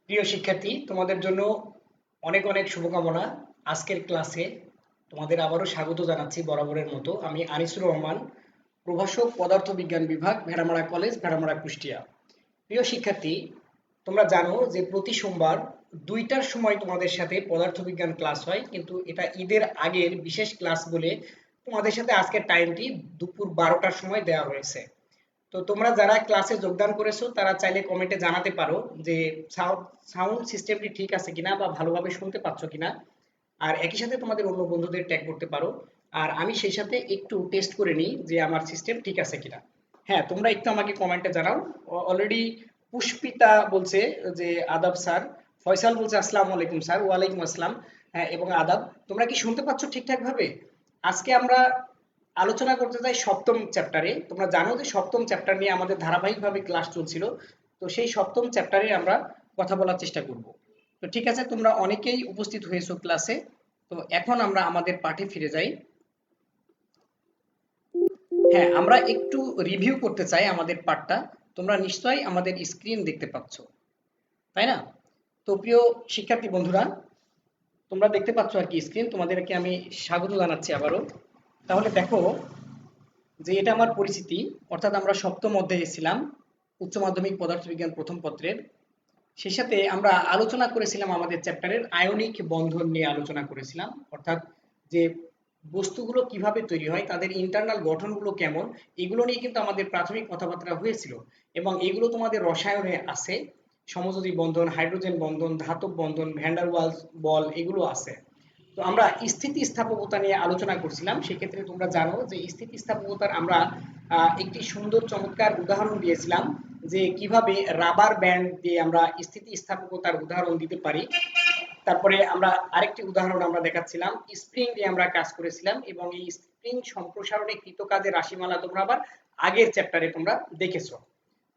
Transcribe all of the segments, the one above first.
প্রিয় শিক্ষার্থী, তোমাদের জন্য অনেক অনেক শুভকামনা। আজকের ক্লাসে তোমাদের আবারও স্বাগত জানাচ্ছি বরাবরের মতো। আমি আনিসুর রহমান, প্রভাষক পদার্থবিজ্ঞান বিভাগ, ভেড়ামারা কলেজ, ভেড়ামারা, কুষ্টিয়া। প্রিয় শিক্ষার্থী, তোমরা জানো যে প্রতি সোমবার 2টার সময় তোমাদের সাথে পদার্থবিজ্ঞান ক্লাস হয়, কিন্তু এটা ঈদের আগের বিশেষ ক্লাস বলে তোমাদের সাথে আজকের টাইমটি দুপুর 12টার সময় দেওয়া হয়েছে। তো তোমরা যারা ক্লাসে যোগদান করেছো তারা চাইলে কমেন্টে জানাতে পারো যে সাউন্ড সিস্টেমটি ঠিক আছে কিনা বা ভালোভাবে শুনতে পাচ্ছ কিনা। আর একই সাথে তোমাদের অন্য বন্ধুদের ট্যাগ করতে পারো। আর আমি সেই সাথে একটু টেস্ট করে নিই যে আমার সিস্টেম ঠিক আছে কিনা। হ্যাঁ, তোমরা একটু আমাকে কমেন্টে জানাও। অলরেডি পুষ্পিতা বলছে যে আদাব স্যার। ফয়সাল বলছে আসসালামু আলাইকুম স্যার। ওয়ালাইকুম আসসালাম। হ্যাঁ, এবং আদাব। তোমরা কি শুনতে পাচ্ছ ঠিকঠাক ভাবে? আজকে আমরা আলোচনা করতে চাই সপ্তম চ্যাপ্টারে। তোমরা জানো যে সপ্তম চ্যাপ্টার নিয়ে আমাদের ধারাবাহিকভাবে ক্লাস চলছিল। তো সেই সপ্তম চ্যাপ্টারে আমরা কথা বলার চেষ্টা করব। তো ঠিক আছে, তোমরা অনেকেই উপস্থিত হয়েছো ক্লাসে। তো এখন আমরা আমাদের পাঠে ফিরে যাই। হ্যাঁ, আমরা একটু রিভিউ করতে চাই আমাদের পাঠটা। তোমরা নিশ্চয়ই আমাদের স্ক্রিন দেখতে পাচ্ছ, তাই না? তো প্রিয় শিক্ষার্থী বন্ধুরা, তোমরা দেখতে পাচ্ছ আর কি স্ক্রিন। তোমাদেরকে আমি স্বাগত জানাচ্ছি আবারও। তাহলে দেখো যে এটা আমার পরিচিতি, অর্থাৎ আমরা সপ্তম অধ্যায়ে ছিলাম, উচ্চ মাধ্যমিক পদার্থবিজ্ঞান প্রথম পত্রের। সেই সাথে আমরা আলোচনা করেছিলাম আমাদের চ্যাপ্টারের আয়নিক বন্ধন নিয়ে আলোচনা করেছিলাম, অর্থাৎ যে বস্তুগুলো কিভাবে তৈরি হয়, তাদের ইন্টারনাল গঠনগুলো কেমন, এগুলো নিয়ে কিন্তু আমাদের প্রাথমিক কথাবার্তা হয়েছিল। এবং এগুলো তোমাদের রসায়নে আছে, সমযোজী বন্ধন, হাইড্রোজেন বন্ধন, ধাতব বন্ধন, ভ্যান্ডার ওয়ালস বল, এগুলো আছে। তো আমরা স্থিতিস্থাপকতা নিয়ে আলোচনা করছিলাম। সেক্ষেত্রে তোমরা জানো যে স্থিতিস্থাপকতার আমরা একটি সুন্দর চমৎকার উদাহরণ দিয়েছিলাম যে কিভাবে রাবার ব্যান্ড দিয়ে আমরা স্থিতিস্থাপকতার উদাহরণ দিতে পারি। তারপরে আমরা আরেকটি উদাহরণ আমরা দেখাচ্ছিলাম, স্প্রিং দিয়ে আমরা কাজ করেছিলাম, এবং এই স্প্রিং সম্প্রসারণে কৃতকাজের রাশিমালা তোমরা আবার আগের চ্যাপ্টারে তোমরা দেখেছো।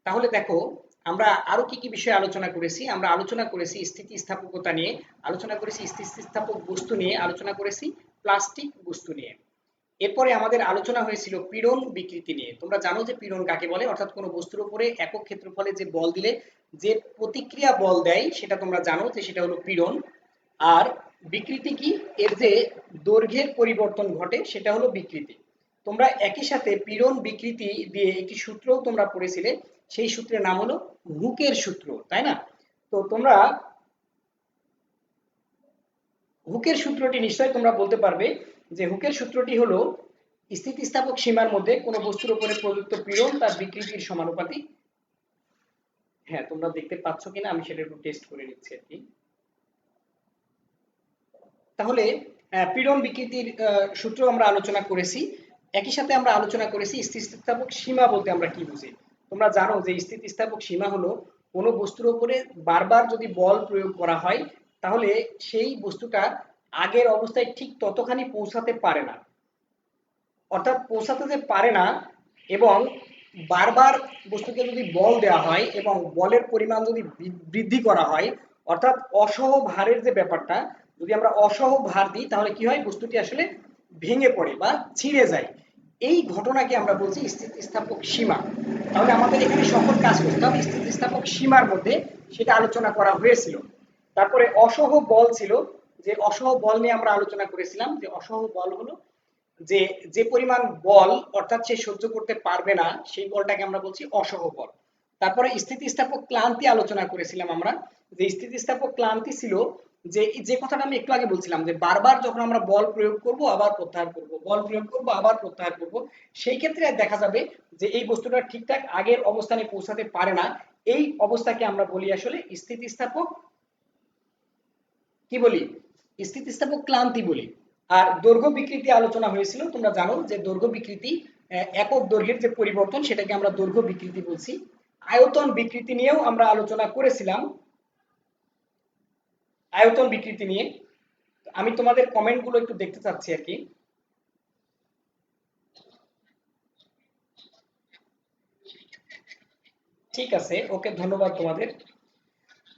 তাহলে দেখো আমরা আরো কি কি বিষয়ে আলোচনা করেছি। আমরা আলোচনা করেছি স্থিতিস্থাপকতা নিয়ে, আলোচনা করেছি স্থিতিস্থাপক বস্তু নিয়ে, আলোচনা করেছি প্লাস্টিক বস্তু নিয়ে। এরপরে আমাদের আলোচনা হয়েছিল পীড়ন বিকৃতি নিয়ে। তোমরা জানো যে পীড়ন কাকে বলে, অর্থাৎ কোনো বস্তুর উপরে একক ক্ষেত্রফলে যে বল দিলে যে প্রতিক্রিয়া বল দেয় সেটা তোমরা জানো যে সেটা হলো পীড়ন। আর বিকৃতি কি? এর যে দৈর্ঘ্যের পরিবর্তন ঘটে সেটা হলো বিকৃতি। তোমরা একই সাথে পীড়ন বিকৃতি দিয়ে একটি সূত্রও তোমরা পড়েছিলে, সেই সূত্রের নাম হলো হুকের সূত্র, তাই না? তো তোমরা হুকের সূত্রটি নিশ্চয়ই তোমরা বলতে পারবে যে হুকের সূত্রটি হলো স্থিতিস্থাপক সীমার মধ্যে কোনো বস্তুর উপরে প্রযুক্ত পীড়ন তার বিকৃতির সমানুপাতিক। হ্যাঁ, তোমরা দেখতে পাচ্ছ কিনা আমি সেটা একটু টেস্ট করে নিচ্ছি আর কি। তাহলে পীড়ন বিকৃতির সূত্র আমরা আলোচনা করেছি। একই সাথে আমরা আলোচনা করেছি স্থিতিস্থাপক সীমা বলতে আমরা কি বুঝি। তোমরা জানো যে স্থিতিস্থাপক সীমা হলো কোনো বস্তুর উপরে বারবার যদি বল প্রয়োগ করা হয় তাহলে সেই বস্তুটা আগের অবস্থায় ঠিক ততখানি পৌঁছাতে পারে না, অর্থাৎ পৌঁছাতে যে পারে না। এবং বারবার বস্তুকে যদি বল দেওয়া হয় এবং বলের পরিমাণ যদি বৃদ্ধি করা হয়, অর্থাৎ অসহ ভারের যে ব্যাপারটা, যদি আমরা অসহ ভার দিই তাহলে কি হয়, বস্তুটি আসলে ভেঙে পড়ে বা ছিঁড়ে যায়। এই ঘটনাকে আমরা বলছি স্থিতিস্থাপক সীমা। তাহলে আমাদের এখানে সকল কাজ করতে হবে স্থিতিস্থাপক সীমার মধ্যে, সেটা আলোচনা করা হয়েছিল। তারপরে অসহ বল ছিল, যে অসহ বল নিয়ে আমরা আলোচনা করেছিলাম যে অসহ বল হলো যে যে পরিমাণ বল অর্থাৎ সে সহ্য করতে পারবে না সেই বলটাকে আমরা বলছি অসহ বল। তারপরে স্থিতিস্থাপক ক্লান্তি আলোচনা করেছিলাম আমরা, যে স্থিতিস্থাপক ক্লান্তি ছিল যে যে কথাটা আমি একটু আগে বলছিলাম যে বারবার যখন আমরা বল প্রয়োগ করব আবার প্রত্যাহার করব, বল প্রয়োগ করব আবার প্রত্যাহার করব, সেই ক্ষেত্রে দেখা যাবে যে এই বস্তুটা ঠিকঠাক আগের অবস্থানে পৌঁছাতে পারে না। এই অবস্থাকে আমরা বলি আসলে স্থিতিস্থাপক কি বলি, স্থিতিস্থাপক ক্লান্তি বলি। আর দৈর্ঘ্য বিকৃতি আলোচনা হয়েছিল। তোমরা জানো যে দৈর্ঘ্য বিকৃতি একক দৈর্ঘ্যের যে পরিবর্তন সেটাকে আমরা দৈর্ঘ্য বিকৃতি বলছি। আয়তন বিকৃতি নিয়েও আমরা আলোচনা করেছিলাম, আয়তন বিকৃতি নিয়ে। আমি তোমাদের কমেন্ট গুলো একটু দেখতে চাচ্ছি আর কি। ঠিক আছে, ওকে, ধন্যবাদ তোমাদের।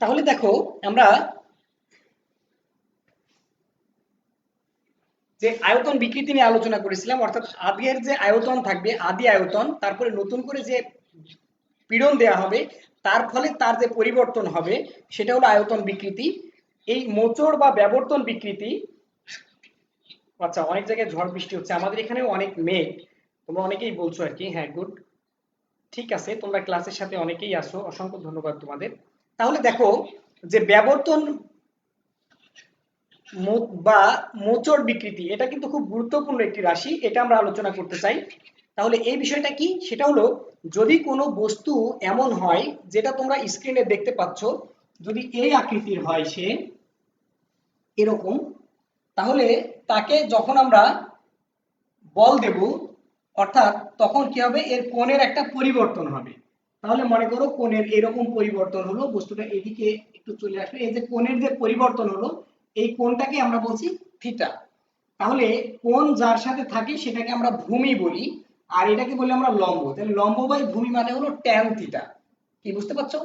তাহলে দেখো আমরা যে আয়তন বিকৃতি নিয়ে আলোচনা করেছিলাম, অর্থাৎ আগের যে আয়তন থাকবে আদি আয়তন, তারপরে নতুন করে যে পীড়ন দেয়া হবে, তার ফলে তার যে পরিবর্তন হবে সেটা হলো আয়তন বিকৃতি। এই মোচড় বা ব্যবর্তন বিকৃতি, আচ্ছা অনেক জায়গায় ঝড় বৃষ্টি হচ্ছে, আমাদের এখানেও অনেক মেঘ, তোমরা অনেকেই বলছো আর কি, হ্যাঁ গুড, ঠিক আছে, তোমরা ক্লাসের সাথে অনেকেই আসো, অসংখ্য ধন্যবাদ তোমাদের। তাহলে দেখো যে ব্যবর্তন বা মোচড় বিকৃতি এটা কিন্তু খুব গুরুত্বপূর্ণ একটি রাশি, এটা আমরা আলোচনা করতে চাই। তাহলে এই বিষয়টা কি, সেটা হলো যদি কোনো বস্তু এমন হয় যেটা তোমরা স্ক্রিনে দেখতে পাচ্ছ, যদি এই আকৃতির হয় সে এরকম, তাহলে তাকে যখন আমরা বল দেব, অর্থাৎ তখন কি হবে, এর কোণের একটা পরিবর্তন হবে। তাহলে মনে করো কোণের এরকম পরিবর্তন হলো, বস্তুটা এদিকে একটু চলে আসবে, এই যে কোণের যে পরিবর্তন হলো এই কোণটাকে আমরা বলছি থিটা। তাহলে কোণ যার সাথে থাকে সেটাকে আমরা ভূমি বলি, আর এটাকে বলি আমরা লম্ব। তাহলে লম্ব বাই ভূমি মানে হলো ট্যান থিটা, কি বুঝতে পারছো?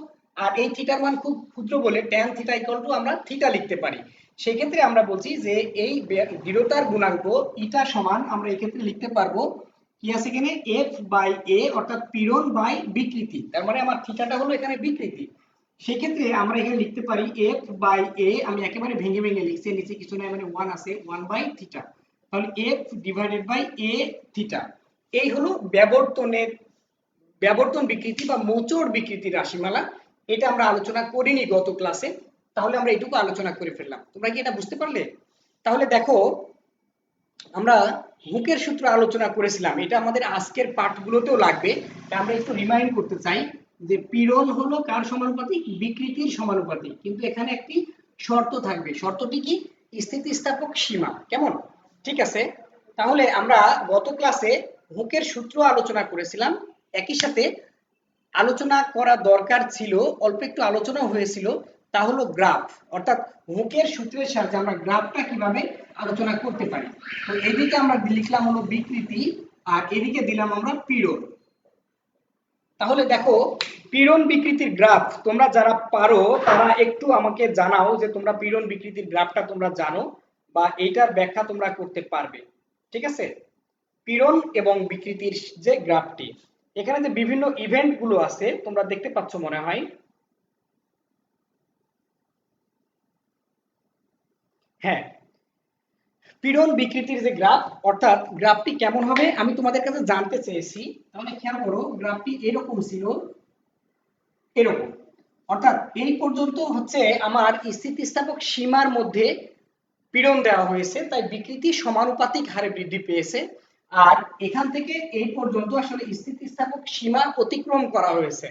আর এই থিটার মান খুব ক্ষুদ্র বলে ট্যান থিটা ইকুয়াল টু আমরা থিটা লিখতে পারি। সেই ক্ষেত্রে আমরা বলছি যে এই দৃঢ়তার গুণাঙ্ক ইটা সমান আমরা এই ক্ষেত্রে লিখতে পারবো কি আছে এখানে, এফ বাই এ, অর্থাৎ পীড়ন বাই বিকৃতি, তার মানে আমার থিটাটা হলো এখানে বিকৃতি। সেক্ষেত্রে আমরা এখানে লিখতে পারি এফ বাই এ, আমি একেবারে ভেঙে ভেঙে লিখছি, নিচে কিছু নাই মানে 1 আছে, 1 বাই থিটা, তাহলে F divided by A theta. এই হলো ব্যবর্তন বিকৃতি বা মোচড় বিকৃতির রাশিমালা। এটা আমরা আলোচনা করিনি গত ক্লাসে, তাহলে আমরা এটুকু আলোচনা করে ফেললাম। তোমরা কি এটা বুঝতে পারলে? তাহলে দেখো আমরা হুকের সূত্র আলোচনা করেছিলাম, এটা আমাদের আজকের পাঠগুলোতেও লাগবে, আমরা একটু রিমাইন্ড করতে চাই যে পীড়ন হলো কার সমানুপাতিক, বিকৃতির সমানুপাতিক, কিন্তু এখানে একটি শর্ত থাকবে, শর্তটি কি, স্থিতিস্থাপক সীমা, কেমন? ঠিক আছে, তাহলে আমরা গত ক্লাসে হুকের সূত্র আলোচনা করেছিলাম, একই সাথে আলোচনা করা দরকার ছিল, অল্প একটু আলোচনা হয়েছিল, তা হলো গ্রাফ, অর্থাৎ হুকের সূত্রের সাহায্যে আমরা গ্রাফটা কিভাবে আলোচনা করতে পারি। তো এদিকে আমরা লিখলাম হলো বিকৃতি, আর এদিকে দিলাম আমরা পীড়ন। তাহলে দেখো পীড়ন বিকৃতির গ্রাফ তোমরা যারা পারো তারা একটু আমাকে জানাও যে তোমরা পীড়ন বিকৃতির গ্রাফটা তোমরা জানো বা এইটার ব্যাখ্যা তোমরা করতে পারবে। ঠিক আছে, পীড়ন এবং বিকৃতির যে গ্রাফটি, এখানে যে বিভিন্ন ইভেন্ট গুলো আছে তোমরা দেখতে পাচ্ছ মনে হয়, হ্যাঁ, পীড়ন বিকৃতির যে গ্রাফ, অর্থাৎ গ্রাফটি কেমন হবে আমি তোমাদের কাছে জানতে চেয়েছি। তাহলে খেয়াল করো, গ্রাফটি এরকম ছিল, এরকম, অর্থাৎ এই পর্যন্ত হচ্ছে আমার স্থিতিস্থাপক সীমার মধ্যে পীড়ন দেওয়া হয়েছে, তাই বিকৃতি সমানুপাতিক হারে বৃদ্ধি পেয়েছে। আর এখান থেকে এই পর্যন্ত আসলে স্থিতিস্থাপক সীমা অতিক্রম করা হয়েছে।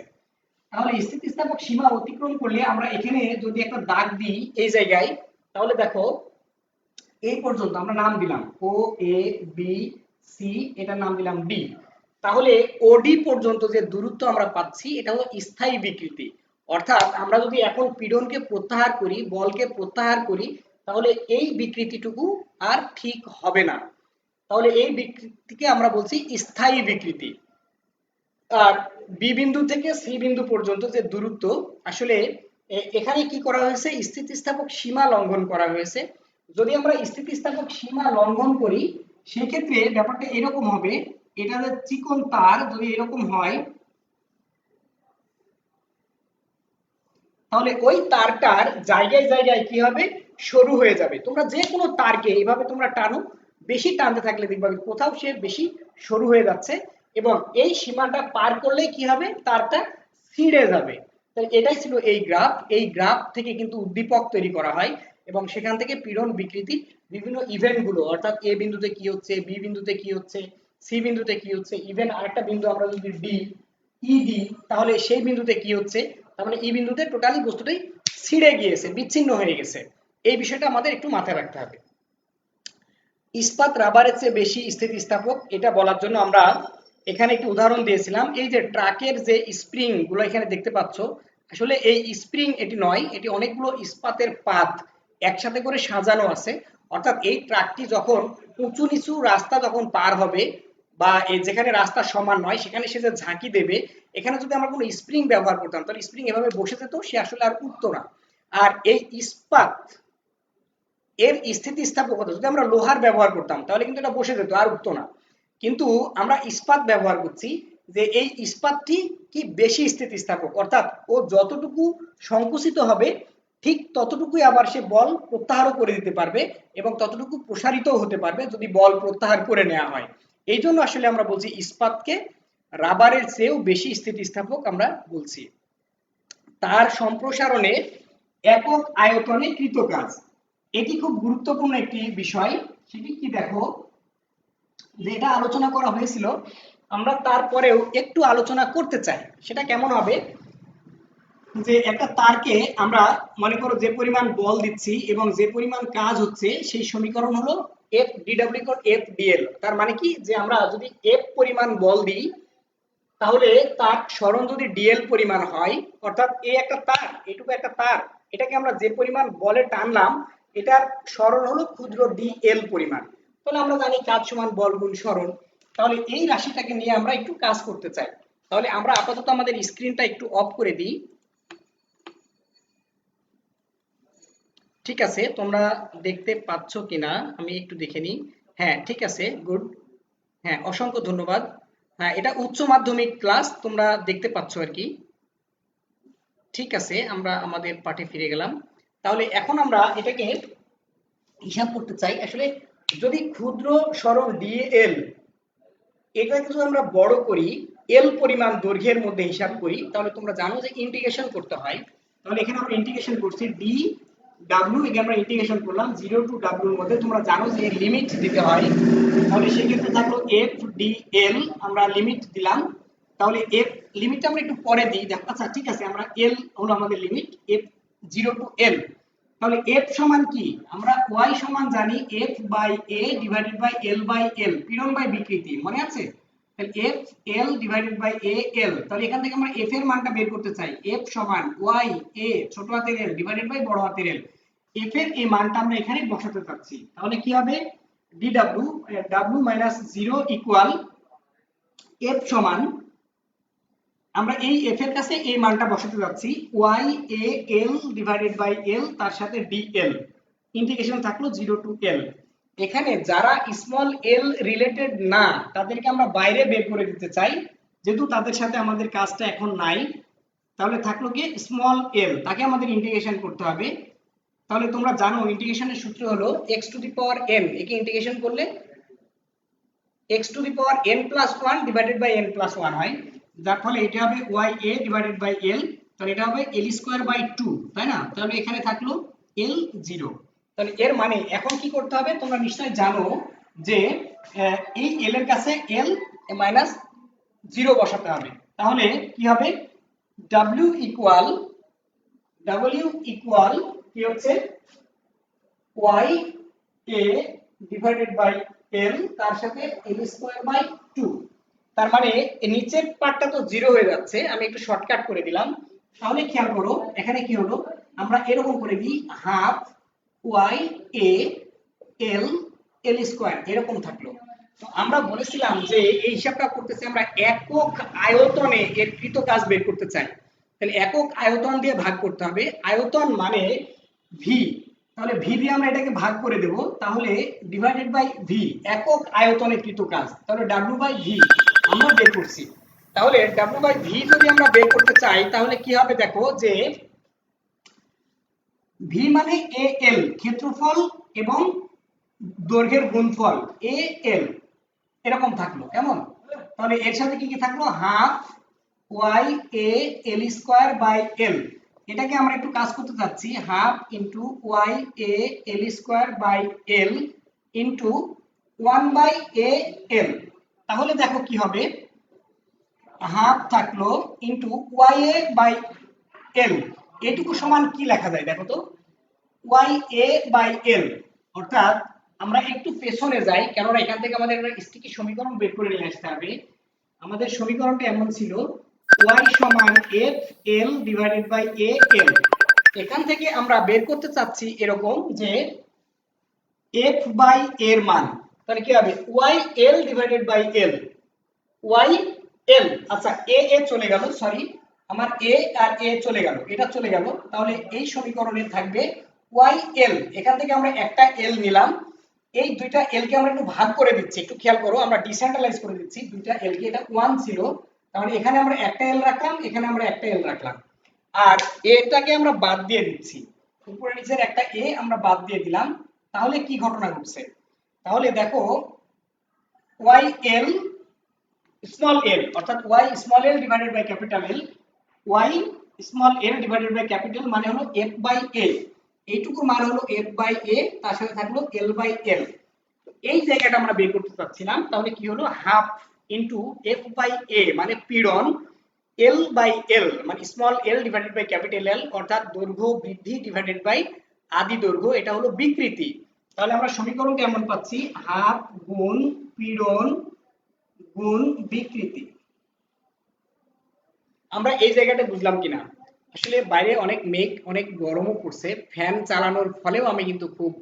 তাহলে স্থিতিস্থাপক সীমা অতিক্রম করলে আমরা এখানে যদি একটা দাগ দিই এই জায়গায়, তাহলে দেখো এই পর্যন্ত আমরা নাম দিলাম ও এ বি সি, এটার নাম দিলাম ডি। তাহলে ওডি পর্যন্ত যে দূরত্ব আমরা পাচ্ছি এটা হলো স্থায়ী বিকৃতি। অর্থাৎ আমরা যদি এখন পীড়নকে প্রত্যাহার করি, বলকে প্রত্যাহার করি, তাহলে এই বিকৃতিটুকু আর ঠিক হবে না। তাহলে এই বিকৃতিকে আমরা বলছি স্থায়ী বিকৃতি। আর বি বিন্দু থেকে সি বিন্দু পর্যন্ত যে দূরত্ব, আসলে এখানে কি করা হয়েছে, স্থিতিস্থাপক সীমা লঙ্ঘন করা হয়েছে। যদি আমরা স্থিতিস্থাপক সীমা লঙ্ঘন করি সেক্ষেত্রে ব্যাপারটা এরকম হবে, এটা যে চিকন তার যদি এরকম হয়, তাহলে ওই তারটার জায়গায় জায়গায় কি হবে, সরু হয়ে যাবে। তোমরা যে কোনো তারকে এইভাবে তোমরা টানো, বেশি টানতে থাকলে দেখবে কোথাও সে বেশি সরু হয়ে যাচ্ছে, এবং এই সীমাটা পার করলেই কি হবে, তারটা ছিঁড়ে যাবে। তাহলে এটাই ছিল এই গ্রাফ, এই গ্রাফ থেকে কিন্তু উদ্দীপক তৈরি করা হয়, এবং সেখান থেকে পীড়ন বিকৃতির বিভিন্ন ইভেন্ট গুলো, অর্থাৎ এ বিন্দুতে কি হচ্ছে, বি বিন্দুতে কি হচ্ছে, সি বিন্দুতে কি হচ্ছে, ইভেন আরেকটা বিন্দু আমরা যদি ডি ই দিই তাহলে সেই বিন্দুতে কি হচ্ছে, তার মানে এই বিন্দুতে টোটালি বস্তুটাই ছিঁড়ে গিয়েছে, বিচ্ছিন্ন হয়ে গেছে। এই বিষয়টা আমাদের একটু মাথায় রাখতে হবে। ইস্পাত রাবারের চেয়ে বেশি স্থিতিস্থাপক, এটা বলার জন্য আমরা এখানে একটি উদাহরণ দিয়েছিলাম, এই যে ট্রাকের যে স্প্রিং গুলো এখানে দেখতে পাচ্ছ, আসলে এই স্প্রিং এটি নয়, এটি অনেকগুলো ইস্পাতের পাত একসাথে করে সাজানো আছে। অর্থাৎ এই ট্রাকটি যখন উঁচু নিচু রাস্তা যখন পার হবে, বা এই যেখানে রাস্তা সমান নয় সেখানে সে যে ঝাঁকি দেবে, এখানে যদি আমরা কোনো স্প্রিং ব্যবহার করতাম তাহলে স্প্রিং এভাবে বসে যেত, সে আসলে আর উঠতো না। আর এই ইস্পাত এর স্থিতিস্থাপকতা যদি আমরা লোহার ব্যবহার করতাম তাহলে কিন্তু এটা বসে যেত, আর উঠতো না। কিন্তু আমরা ইস্পাত ব্যবহার করছি, যে এই ইস্পাতটি কি বেশি স্থিতিস্থাপক, অর্থাৎ ও যতটুকু সংকুচিত হবে ঠিক ততটুকুই আবার সে বল প্রত্যাহারও করে দিতে পারবে এবং ততটুকু প্রসারিতও হতে পারবে যদি বল প্রত্যাহার করে নেওয়া হয়। এই জন্য আসলে আমরা বলছি ইস্পাতকে রাবারের চেয়েও বেশি স্থিতিস্থাপক আমরা বলছি। তার সম্প্রসারণে একক আয়তনে কৃতকাজ, এটি খুব গুরুত্বপূর্ণ একটি বিষয়। সেটি কি দেখো, যে এটা আলোচনা করা হয়েছিল, আমরা তারপরেও একটু আলোচনা করতে চাই। সেটা কেমন হবে, যে একটা তারকে আমরা মনে করো যে পরিমাণ বল দিচ্ছি এবং যে পরিমাণ কাজ হচ্ছে সেই সমীকরণ হলো F DW equal F DL. তার মানে কি, যে আমরা যদি এফ পরিমাণ বল দিই তাহলে তার সরণ যদি ডিএল পরিমাণ হয়, অর্থাৎ এই একটা তার, এটুকু একটা তার, এটাকে আমরা যে পরিমাণ বলে টানলাম এটার সরণ হলো ক্ষুদ্র ডিএল পরিমাণ। তাহলে আমরা জানি কাজ সমান বল গুণ সরণ। তাহলে এই রাশিটাকে নিয়ে আমরা একটু কাজ করতে চাই। তাহলে আমরা আপাতত আমাদের স্ক্রিনটা একটু অফ করে দিই। ঠিক আছে, তোমরা দেখতে পাচ্ছ কিনা আমি একটু দেখে নিই। হ্যাঁ ঠিক আছে, গুড। হ্যাঁ অসংখ্য ধন্যবাদ। হ্যাঁ এটা উচ্চ মাধ্যমিক ক্লাস, তোমরা দেখতে পাচ্ছ আর কি। ঠিক আছে, আমরা আমাদের পাঠে ফিরে গেলাম। তাহলে এখন আমরা এটাকে হিসাব করতে চাই। আসলে যদি ক্ষুদ্র সরল ডিএল এটাকে যদি আমরা বড় করি, এল পরিমাণ দৈর্ঘ্যের মধ্যে হিসাব করি, তাহলে তোমরা জানো যে ইন্টিগ্রেশন করতে হয়। তাহলে এখানে আমরা ইন্টিগ্রেশন করছি ডি ডাব্লিউ, এখানে আমরা ইন্টিগ্রেশন করলাম 0 টু ডাব্লিউ এর মধ্যে। তোমরা জানো যে লিমিট দিতে হয়। তাহলে সেক্ষেত্রে থাকলো এফ ডি এল, আমরা লিমিট দিলাম। তাহলে এফ লিমিটটা আমরা একটু পরে দিই। আচ্ছা ঠিক আছে, আমরা এল হলো আমাদের লিমিট, এফ 0 টু এল। তাহলে এফ সমান কি, আমরা ওয়াই সমান জানি F by A divided by L by L, পীড়ন বাই বিকৃতি, মনে আছে? তাহলে F L divided by A L. তাহলে এখান থেকে আমরা এফ এর মানটা বের করতে চাই। এফ সমান ওয়াই এ ছোট হাতের এল ডিভাইডেড বাই বড় হাতের এল। এফ এর এই মানটা আমরা এখানে বসাতে চাচ্ছি। তাহলে কি হবে, DW W minus 0 equal F সমান, আমরা এই এফ এর কাছে এই মানটা বসাতে যাচ্ছি Y A L divided by L, তার সাথে ডিএল, ইন্টিগ্রেশন থাকলো 0 টু এল। এখানে যারা স্মল এল রিলেটেড না তাদেরকে আমরা বাইরে বের করে দিতে চাই, যেহেতু তাদের সাথে আমাদের কাজটা এখন নাই। তাহলে থাকলো কি স্মল এল, তাকে আমাদের ইন্টিগ্রেশন করতে হবে। তাহলে তোমরা জানো ইন্টিগ্রেশনের সূত্র হলো x to the power n, একে ইন্টিগ্রেশন করলে x to the power n plus 1 divided by n plus 1 হয়, যার ফলে এটা হবে y a divided by l। তাহলে এটা হবে l স্কয়ার বাই 2, তাই না? তাহলে এখানে থাকলো l 0। তাহলে এর মানে এখন কি করতে হবে, তোমরা নিশ্চয়ই জানো যে এই l এর কাছে l মাইনাস 0 বসাতে হবে। তাহলে কি হবে, w ইকুয়াল কি হচ্ছে y a divided by l, তার সাথে l স্কয়ার বাই 2। তার মানে নিচের পার্টটা তো 0 হয়ে যাচ্ছে, আমি একটু শর্টকাট করে দিলাম। তাহলে খেয়াল করো এখানে কি হলো, আমরা এরকম করে দিই half y a l l square, এরকম থাকলো। তো আমরা বলেছিলাম যে এই হিসাবটা করতেছি আমরা একক আয়তনে এর কৃত কাজ বের করতে চাই। তাহলে একক আয়তন দিয়ে ভাগ করতে হবে, আয়তন মানে ভি। তাহলে ভি দিয়ে আমরা এটাকে ভাগ করে দেব, তাহলে ডিভাইডেড বাই ভি, একক আয়তনে কৃত কাজ। তাহলে ডাব্লিউ বাই ভি আমরা বের করছি। তাহলে ডাব্লিউ বাই ভি যদি আমরা বের করতে চাই তাহলে কি হবে, দেখো যে ভি মানে এ এল ক্ষেত্রফল এবং দৈর্ঘ্যের গুণফল এ এল, এরকম থাকলো কেমন? তাহলে এর সাথে কি কি থাকলো, half Y A L square by L. এটাকে আমরা একটু কাজ করতে যাচ্ছি, half into Y A L square by L into 1 by A L. তাহলে দেখো কি হবে, হাফ থাকলো into Y A by L, এটুকু সমান কি লেখা যায় দেখো তো, ওয়াই এ বাই এল। অর্থাৎ আমরা একটু পেছনে যাই, কেননা এখান থেকে আমাদের একটা স্টিকি সমীকরণ বের করে নিয়ে আসতে হবে। আমাদের সমীকরণটা এমন ছিল y সমান F L divided by A এল। এখান থেকে আমরা বের করতে চাচ্ছি এরকম যে এফ বাই এর মান, তাহলে কি হবে Y L divided by L, Y L. আচ্ছা এ এ চলে গেল, সরি আমার এ আর এ চলে গেল, এটা চলে গেল। তাহলে এই সমীকরণে থাকবে ওয়াই এল, এখান থেকে আমরা একটা এল নিলাম, এই দুইটা এল কে আমরা একটু ভাগ করে দিচ্ছি, একটু খেয়াল করো আমরা ডিসেন্ট্রালাইজ করে দিচ্ছি দুইটা এল কে। এটা 1 ছিল, তাহলে এখানে আমরা একটা এল রাখলাম, এখানে আমরা একটা এল রাখলাম, আর এটাকে আমরা বাদ দিয়ে দিচ্ছি, উপরে নিচের একটা এ আমরা বাদ দিয়ে দিলাম। তাহলে কি ঘটনা ঘটছে? তাহলে দেখো ওয়াই এল স্মল এল, অর্থাৎ Y small L divided by capital L, Y small L divided by capital মানে হলো এফ বাই এ, এইটুকুর মান হলো এফ বাই এ, তার সাথে থাকলো এল বাই এল। এই জায়গাটা আমরা বের করতে চাচ্ছিলাম, তাহলে কি হলো half into F by A মানে পীড়ন, এল বাই এল মানে small L divided by capital L, অর্থাৎ দৈর্ঘ্য বৃদ্ধি ডিভাইডেড বাই আদি দৈর্ঘ্য, এটা হলো বিকৃতি। তাহলে আমরা সমীকরণ কেমন পাচ্ছি? হাফ গুণ পীড়ন গুণ বিকৃতি। আমরা এই জায়গাটা বুঝলাম কিনা? আসলে বাইরে অনেক মেঘ, অনেক গরমও পড়ছে, ফ্যান চালানোর ফলেও আমি কিন্তু খুব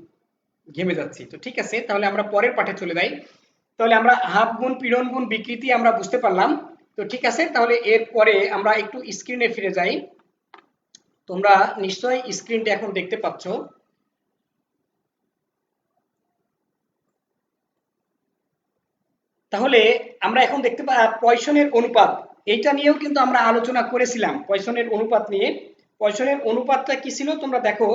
ঘেমে যাচ্ছি। তো ঠিক আছে, তাহলে আমরা পরের পাঠে চলে যাই। তাহলে আমরা হাফ গুণ পীড়ন গুণ বিকৃতি আমরা বুঝতে পারলাম। তো ঠিক আছে, তাহলে এরপরে আমরা একটু স্ক্রিনে ফিরে যাই। তোমরা নিশ্চয়ই স্ক্রিনটা এখন দেখতে পাচ্ছ। তাহলে আমরা এখন দেখতে পয়সনের অনুপাত, এইটা নিয়েও কিন্তু আমরা আলোচনা করেছিলাম। পয়সনের অনুপাত নিয়ে, পয়সনের অনুপাতটা কি ছিল তোমরা দেখো,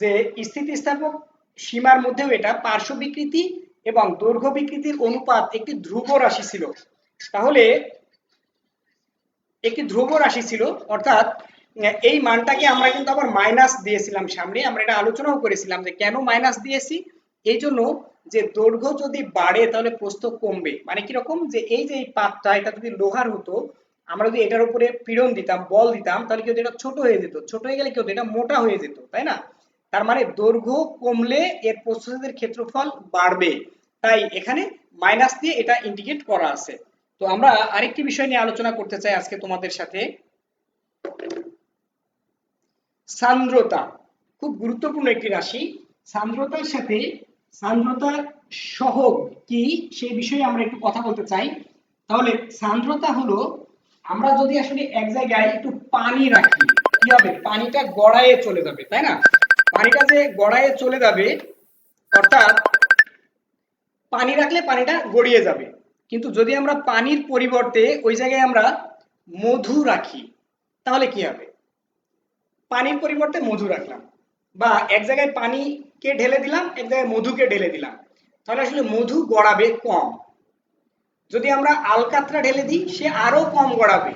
যে স্থিতিস্থাপক সীমার মধ্যেও এটা পার্শ্ব বিকৃতি এবং দৈর্ঘ্য বিকৃতির অনুপাত একটি ধ্রুব রাশি ছিল। তাহলে একটি ধ্রুব রাশি ছিল, অর্থাৎ এই মানটাকে আমরা কিন্তু আবার মাইনাস দিয়েছিলাম সামনে। আমরা এটা আলোচনাও করেছিলাম যে কেন মাইনাস দিয়েছি, এই জন্য যে দৈর্ঘ্য যদি বাড়ে তাহলে প্রস্থ কমবে। মানে কিরকম, যে এই যে এই পাতটা এটা যদি লোহার হতো, আমরা যদি এটার উপরে পীড়ন দিতাম, বল দিতাম, তাহলে কি হতো? এটা ছোট হয়ে যেত, ছোট হয়ে গেলে কি হতো? এটা মোটা হয়ে যেত, তাই না? তার মানে দৈর্ঘ্য কমলে এর প্রস্থচ্ছেদের ক্ষেত্রফল বাড়বে, তাই এখানে মাইনাস দিয়ে এটা ইন্ডিকেট করা আছে। তো আমরা আরেকটি বিষয় নিয়ে আলোচনা করতে চাই আজকে তোমাদের সাথে, সান্দ্রতা। খুব গুরুত্বপূর্ণ একটি রাশি। সান্দ্রতার সাথে সান্দ্রতার সহগ কি সেই বিষয়ে আমরা একটু কথা বলতে চাই। তাহলে সান্দ্রতা হলো, আমরা যদি আসলে এক জায়গায় একটু পানি রাখি, কি হবে? পানিটা গড়ায়ে চলে যাবে, তাই না? পানিটা যে গড়ায়ে চলে যাবে, অর্থাৎ পানি রাখলে পানিটা গড়িয়ে যাবে। কিন্তু যদি আমরা পানির পরিবর্তে ওই জায়গায় আমরা মধু রাখি, তাহলে কি হবে? পানির পরিবর্তে মধু রাখলাম, বা এক জায়গায় পানিকে ঢেলে দিলাম, এক জায়গায় মধুকে ঢেলে দিলাম, তাহলে আসলে মধু গড়াবে কম। যদি আমরা আলকাতরা ঢেলে দিই, সে আরো কম গড়াবে।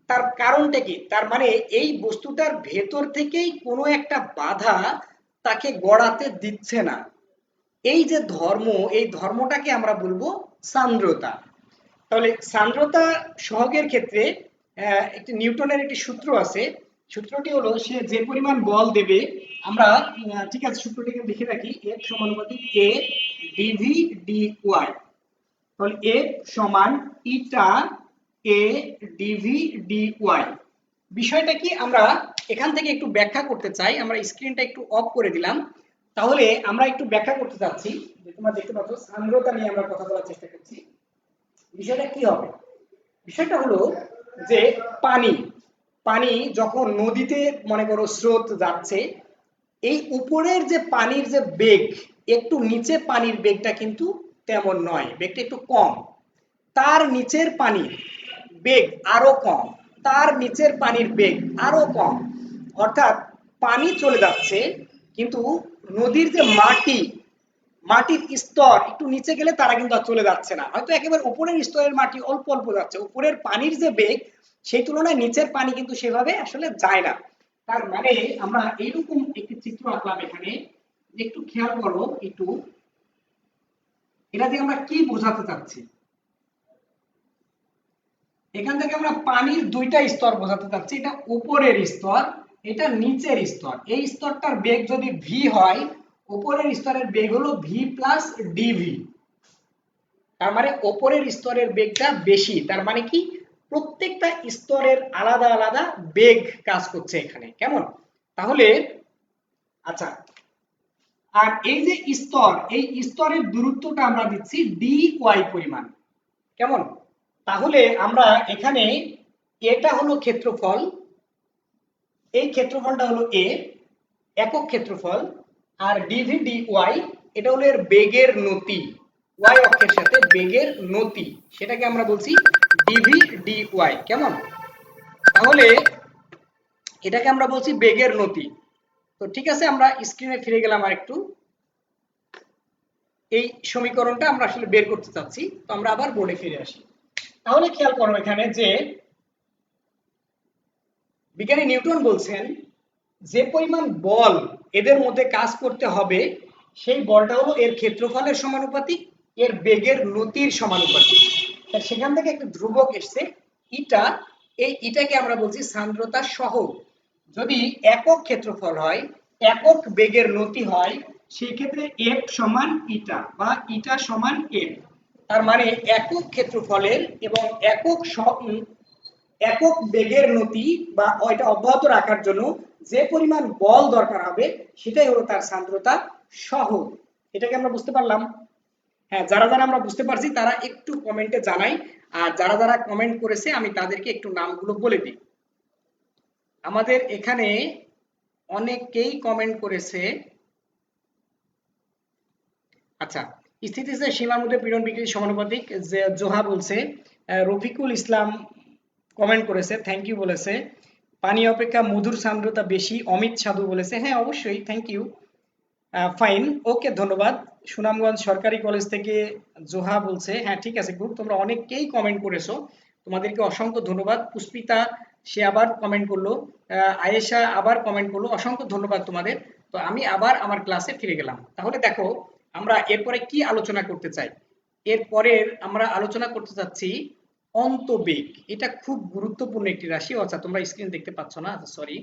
তার কারণটা কি? তার মানে এই বস্তুটার ভেতর থেকেই কোনো একটা বাধা তাকে গড়াতে দিচ্ছে না। এই যে ধর্ম, এই ধর্মটাকে আমরা বলবো সান্দ্রতা। তাহলে সান্দ্রতা সহগের ক্ষেত্রে একটি নিউটনের একটি সূত্র আছে। সূত্রটি হলো, সে যে পরিমাণ বল দেবে, আমরা ঠিক আছে সূত্রটিকে লিখে রাখি, এফ সমানুপাতিক এ ডিভি ডি ওয়াই। তাহলে এফ সমান ইটা এ ডিভি ডি ওয়াই। বিষয়টা কি আমরা এখান থেকে একটু ব্যাখ্যা করতে চাই। আমরা স্ক্রিনটা একটু অফ করে দিলাম। তাহলে আমরা একটু ব্যাখ্যা করতে চাচ্ছি, যে তোমরা দেখতে পাচ্ছ সান্দ্রতা নিয়ে আমরা কথা বলার চেষ্টা করছি। বিষয়টা কি হবে? বিষয়টা হলো যে পানি, পানি যখন নদীতে মনে করো স্রোত যাচ্ছে, এই উপরের যে পানির যে বেগ, একটু নিচে পানির বেগটা কিন্তু তেমন নয়, বেগটা একটু কম। তার নিচের পানির বেগ আরো কম, তার নিচের পানির বেগ আরো কম। অর্থাৎ পানি চলে যাচ্ছে, কিন্তু নদীর যে মাটি, মাটির স্তর একটু নিচে গেলে তারা কিন্তু আর চলে যাচ্ছে না। হয়তো একেবারে উপরের স্তরের মাটি অল্প অল্প যাচ্ছে, উপরের পানির যে বেগ সেই তুলনায় নিচের পানি কিন্তু সেভাবে আসলে যায় না। তার মানে আমরা এইরকম একটি চিত্র আঁকলাম এখানে, একটু খেয়াল করো একটু, এটা দিয়ে আমরা কি বোঝাতে চাচ্ছি। এখান থেকে আমরা পানির দুইটা স্তর বোঝাতে চাচ্ছি, এটা উপরের স্তর, এটা নিচের স্তর। এই স্তরটার বেগ যদি ভি হয়, উপরের স্তরের বেগ হলো ভি প্লাস ডিভি। তার মানে উপরের স্তরের বেগটা বেশি। তার মানে কি, প্রত্যেকটা স্তরের আলাদা আলাদা বেগ কাজ করছে এখানে, কেমন? তাহলে আচ্ছা, আর এই যে স্তর, এই স্তরের দূরত্বটা আমরা দিচ্ছি ডি ওয়াই পরিমাণ, কেমন? তাহলে আমরা এখানে, এটা হলো ক্ষেত্রফল, এই ক্ষেত্রফলটা হলো এ, একক ক্ষেত্রফল, আর ডিভি ডি ওয়াই এটা হলো এর বেগের নতি, ওয়াই অক্ষের সাথে বেগের নতি, সেটাকে আমরা বলছি ডিভি ডি ওয়াই। কেমন? তাহলে এটাকে আমরা বলছি বেগের নতি। তো ঠিক আছে, আমরা স্ক্রিনে ফিরে গেলাম আর একটু। এই সমীকরণটা আমরা আসলে বের করতে চাচ্ছি, তো আমরা আবার বোর্ডে ফিরে আসি। তাহলে খেয়াল করো এখানে যে বিজ্ঞানী নিউটন বলছেন যে পরিমাণ বল এদের মধ্যে কাজ করতে হবে সেই বলটা হলো এর ক্ষেত্রফলের সমানুপাতিক, এর বেগের নতির সমানুপাতিক। সেখান থেকে একটা ধ্রুবক এসছে ইটা, এই ইটাকে আমরা বলছি সান্দ্রতা সহগ। যদি একক ক্ষেত্রফল হয়, একক বেগের নতি হয়, সেই ক্ষেত্রে এফ সমান ইটা বা ইটা সমান এফ। তার মানে একক ক্ষেত্রফলের এবং একক বেগের নতি বা ওইটা অব্যাহত রাখার জন্য যে পরিমাণ বল দরকার হবে সেটাই হলো তার সান্দ্রতা সহগ। এটাকে আমরা বুঝতে পারলাম? হ্যাঁ, যারা যারা আমরা বুঝতে পারছি তারা একটু কমেন্টে জানাই, আর যারা যারা কমেন্ট করেছে আমি তাদেরকে একটু নামগুলো বলে দিই। আমাদের এখানে অনেকেই কমেন্ট করেছে। আচ্ছা, স্থিতিস্থায়ী সীমার মধ্যে পীড়ন বিকৃতি সমানুপাতিক, যে জোহা বলছে। রফিকুল ইসলাম কমেন্ট করেছে, থ্যাংক ইউ বলেছে। পানি অপেক্ষা মধুর সান্দ্রতা বেশি, অমিত সাধু বলেছে। হ্যাঁ অবশ্যই, থ্যাংক ইউ। ফাইন, ওকে, ধন্যবাদ। সুনামগঞ্জ সরকারি কলেজ থেকে জোহা বলছে, হ্যাঁ ঠিক আছে গ্রুপ, তোমরা অনেকেই কমেন্ট করেছো, তোমাদেরকে অসংখ্য ধন্যবাদ। পুষ্পিতা, সে আবার কমেন্ট করলো। আয়েশা আবার কমেন্ট করলো, অসংখ্য ধন্যবাদ তোমাদের। তো আমি আবার আমার ক্লাসে ফিরে গেলাম। তাহলে দেখো আমরা এরপরে কি আলোচনা করতে চাই। এরপরের আমরা আলোচনা করতে চাচ্ছি অন্তবেগ। এটা খুব গুরুত্বপূর্ণ একটি রাশি। আচ্ছা তোমরা স্ক্রিন দেখতে পাচ্ছ না, সরি।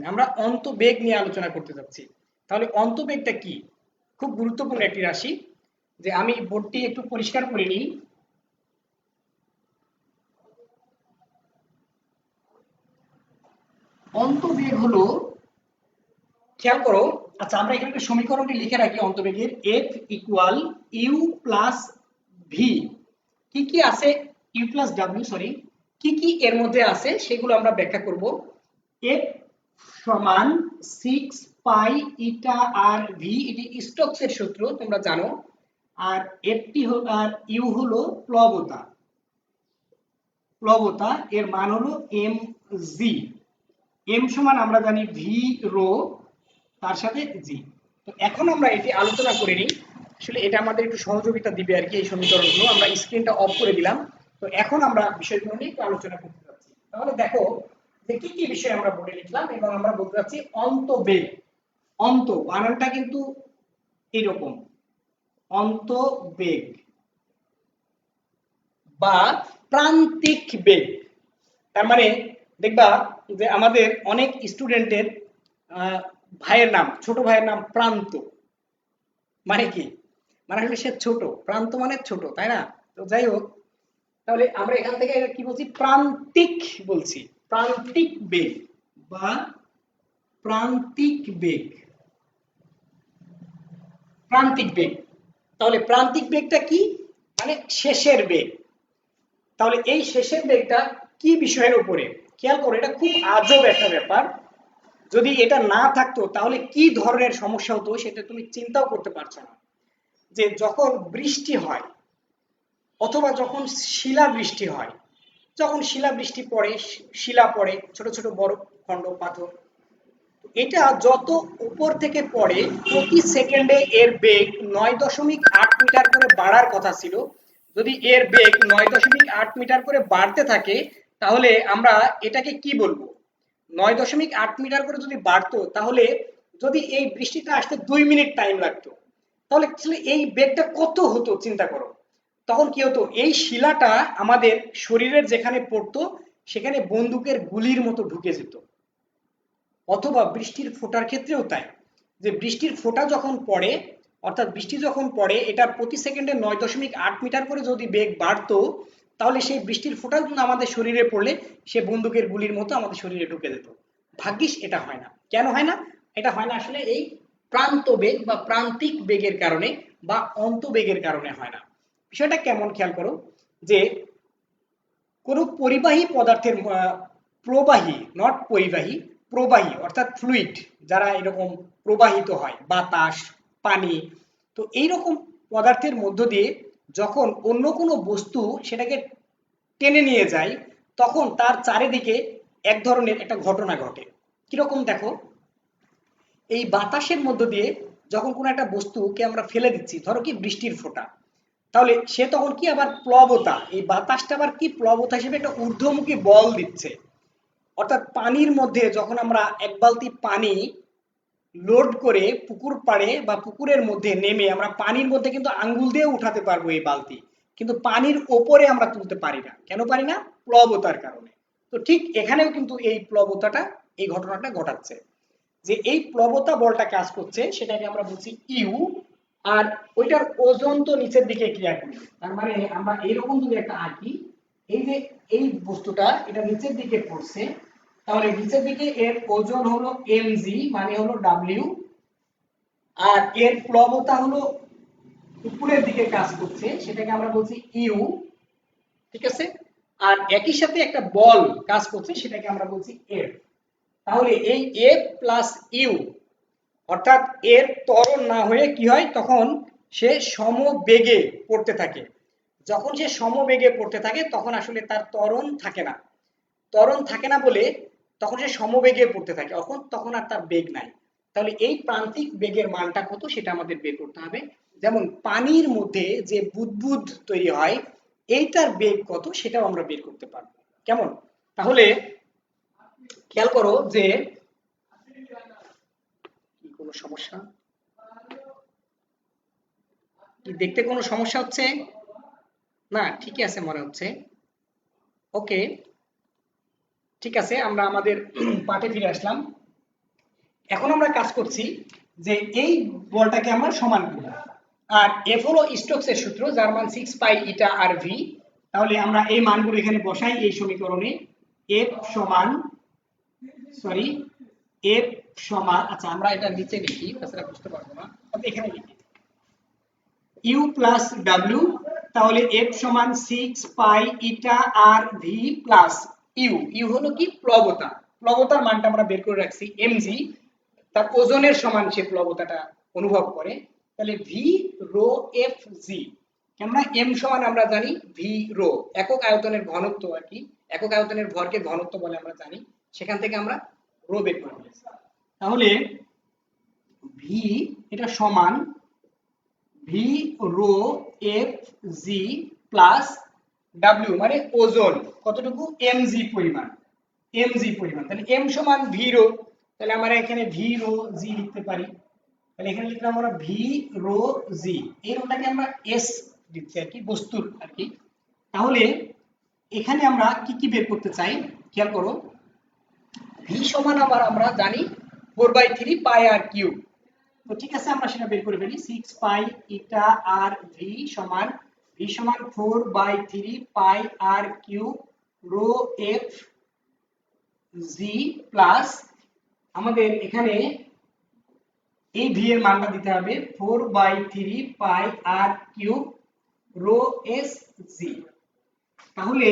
আমরা অন্তবেগ নিয়ে আলোচনা করতে যাচ্ছি। তাহলে অন্তবেগটা কি? খুব গুরুত্বপূর্ণ একটি রাশি। যে আমি বোর্ডটি একটু পরিষ্কার করে নিই। অন্তবেগ হলো, খেয়াল করো, আচ্ছা আমরা এখানে একটা সমীকরণটি লিখে রাখি অন্তবেগের, F equal U plus V. কি কি আছে, ইউ প্লাস ডাব্লিউ, সরি, কি কি এর মধ্যে আছে সেগুলো আমরা ব্যাখ্যা করব। এফ সমান 6 পাই ইটা আর ভি, এটি স্টোকসের সূত্র তোমরা জানো। আর এফটি আর ইউ হলো প্লবতা, প্লবতা এর মান হলো এম জি। এম সমান আমরা জানি ভি রো, তার সাথে জি। তো এখন আমরা এটি আলোচনা করে নিই। আসলে এটা আমাদের একটু সহযোগিতা দিবে আর কি, এই সমীকরণগুলো। আমরা স্ক্রিনটা অফ করে দিলাম। তো এখন আমরা বিষয়গুলো নিয়ে একটু আলোচনা করতে যাচ্ছি। তাহলে দেখো যে কি কি বিষয় আমরা বলে লিখলাম, এবং আমরা বলতে যাচ্ছি অন্তবেগ। অন্ত বানানটা কিন্তু এইরকম, অন্তবেগ বা প্রান্তিক বেগ। তার মানে দেখবা যে আমাদের অনেক স্টুডেন্টের ভাইয়ের নাম, ছোট ভাইয়ের নাম প্রান্ত। মানে কি? মানে আসলে সে ছোট, প্রান্ত মানে ছোট, তাই না? তো যাই হোক, তাহলে আমরা এখান থেকে কি বলছি, প্রান্তিক বলছি, প্রান্তিক বেগ বা প্রান্তিক বেগ, প্রান্তিক বেগ। তাহলে প্রান্তিক বেগটা কি? মানে শেষের বেগ। তাহলে এই শেষের বেগটা কি বিষয়ের উপরে? খেয়াল করো, এটা খুব আজব একটা ব্যাপার। যদি এটা না থাকতো তাহলে কি ধরনের সমস্যা হতো সেটা তুমি চিন্তাও করতে পারছো না। যে যখন বৃষ্টি হয় অথবা যখন শিলা বৃষ্টি হয়, যখন শিলা বৃষ্টি পড়ে, শিলা পড়ে, ছোট ছোট বরফ খণ্ড, পাথর, এটা যত উপর থেকে পড়ে প্রতি সেকেন্ডে এর বেগ 9.8 মিটার করে বাড়ার কথা ছিল। যদি এর বেগ 9.8 মিটার করে বাড়তে থাকে তাহলে আমরা এটাকে কি বলবো? 9.8 মিটার করে যদি বাড়তো, তাহলে যদি এই বৃষ্টিটা আসতে 2 মিনিট টাইম লাগতো, তাহলে এই বেগটা কত হতো চিন্তা করো। তখন কি হতো, এই শিলাটা আমাদের শরীরের যেখানে পড়তো সেখানে বন্দুকের গুলির মতো ঢুকে যেত। অথবা বৃষ্টির ফোঁটার ক্ষেত্রেও তাই, যে বৃষ্টির ফোঁটা যখন পড়ে, অর্থাৎ বৃষ্টি যখন পড়ে এটা প্রতি সেকেন্ডে 9.8 মিটার করে যদি বেগ বাড়তো, তাহলে সেই বৃষ্টির ফোঁটা কিন্তু আমাদের শরীরে পড়লে সে বন্দুকের গুলির মতো আমাদের শরীরে ঢুকে যেত। ভাগ্যিস এটা হয় না। কেন হয় না? এটা হয় না আসলে এই প্রান্ত বেগ বা প্রান্তিক বেগের কারণে বা অন্তবেগের কারণে হয় না। বিষয়টা কেমন খেয়াল করো, যে কোনো পরিবাহী পদার্থের প্রবাহী, নট পরিবাহী, প্রবাহী অর্থাৎ ফ্লুইড, যারা এরকম প্রবাহিত হয়, বাতাস, পানি, তো এইরকম পদার্থের মধ্য দিয়ে যখন অন্য কোনো বস্তু সেটাকে টেনে নিয়ে যায় তখন তার চারিদিকে এক ধরনের একটা ঘটনা ঘটে। কিরকম দেখো, এই বাতাসের মধ্য দিয়ে যখন কোনো একটা বস্তুকে আমরা ফেলে দিচ্ছি, ধরো কি বৃষ্টির ফোঁটা, তাহলে সে তখন কি আবার প্লবতা, এই বাতাসটা আবার কি প্লবতা হিসেবে একটা ঊর্ধ্বমুখী বল দিচ্ছে। অর্থাৎ পানির মধ্যে যখন আমরা এক বালতি পানি লোড করে পুকুর পাড়ে বা পুকুরের মধ্যে নেমে আমরা পানির মধ্যে কিন্তু আঙ্গুল দিয়ে উঠাতে পারবো এই বালতি, কিন্তু পানির ওপরে আমরা তুলতে পারি না। কেন পারি না? প্লবতার কারণে। তো ঠিক এখানেও কিন্তু এই প্লবতাটা এই ঘটনাটা ঘটাচ্ছে, যে এই প্লবতা বলটা কাজ করছে সেটাকে আমরা বলছি ইউ, আর ওইটার ওজন তো নিচের দিকে ক্রিয়া করবে। তার মানে আমরা এইরকম যদি একটা আঁকি, এই যে এই বস্তুটা এটা নিচের দিকে পড়ছে, তাহলে নিচের দিকে এর ওজন হলো mg মানে হলো w, আর এর প্লবতা হলো উপরের দিকে কাজ করছে, সেটাকে আমরা বলছি ইউ, ঠিক আছে। আর একই সাথে একটা বল কাজ করছে, সেটাকে আমরা বলছি এফ। তাহলে এই এফ প্লাস ইউ, অর্থাৎ এর ত্বরণ না হয়ে কি হয়, তখন সে সমবেগে পড়তে থাকে। যখন সে সমবেগে পড়তে থাকে তখন আসলে তার ত্বরণ থাকে না। ত্বরণ থাকে না বলে তখন সে সমবেগে পড়তে থাকে, তখন আর তার বেগ নাই। তাহলে এই প্রান্তিক বেগের মানটা কত সেটা আমাদের বের করতে হবে। যেমন পানির মধ্যে যে বুদবুদ তৈরি হয়, এইটার বেগ কত সেটাও আমরা বের করতে পারবো। কেমন? তাহলে খেয়াল করো যে কি কোনো সমস্যা, কি দেখতে কোনো সমস্যা হচ্ছে? না, ঠিকই আছে মনে হচ্ছে। ওকে, ঠিক আছে, আমরা আমাদের পাঠে ফিরে আসলাম। এখন আমরা কাজ করছি যে এই বলটাকে আমরা সমান করব, আর এফ হলো স্টোকসের সূত্র, যার মান 6 পাই ইটা আর ভি। তাহলে আমরা এই মানগুলো এখানে বসাই এই সমীকরণে। এফ সমান, সরি, এফ সমান, আচ্ছা আমরা এটা নিচে লিখি তাছাড়া বুঝতে পারবো না, এখানে লিখি ইউ প্লাস ডাব্লিউ। তাহলে এফ সমান 6 পাই ইটা আর ভি প্লাস ইউ। ইউ হলো কি প্লবতা, প্লবতার মানটা আমরা বের করে রাখছি এমজি, তার ওজনের সমান সে প্লবতাটা অনুভব করে। তাহলে ভি রো এফ জি, আমরা এম সমান আমরা জানি ভি রো, একক আয়তনের ঘনত্ব আর কি, একক আয়তনের ভরকে ঘনত্ব বলে আমরা জানি, সেখান থেকে আমরা রো বের করে ফেলেছি। তাহলে ভি এটা সমান V rho F G plus W মানে ওজন কতটুকু, এমজি পরিমাণ, এমজি পরিমাণ। তাহলে এম সমান ভি রো, তাহলে আমরা এখানে ভি রো জি লিখতে পারি। তাহলে এখানে লিখলাম আমরা ভি রো জি, এই রোটাকে আমরা এস দিচ্ছি আর কি, বস্তুর আর কি। তাহলে এখানে আমরা কি কি বের করতে চাই, খেয়াল করো। ভি সমান আমরা জানি 4/3 পাই আর কিউব। তো ঠিক আছে, আমরা সেটা বের করে ফেলি। 6 পাই ইটা আর ভি সমান 4/3 pi R cube rho F G plus, আমাদের এখানে এই ভি এর মানটা দিতে হবে 4/3 pi R cube rho S G. তাহলে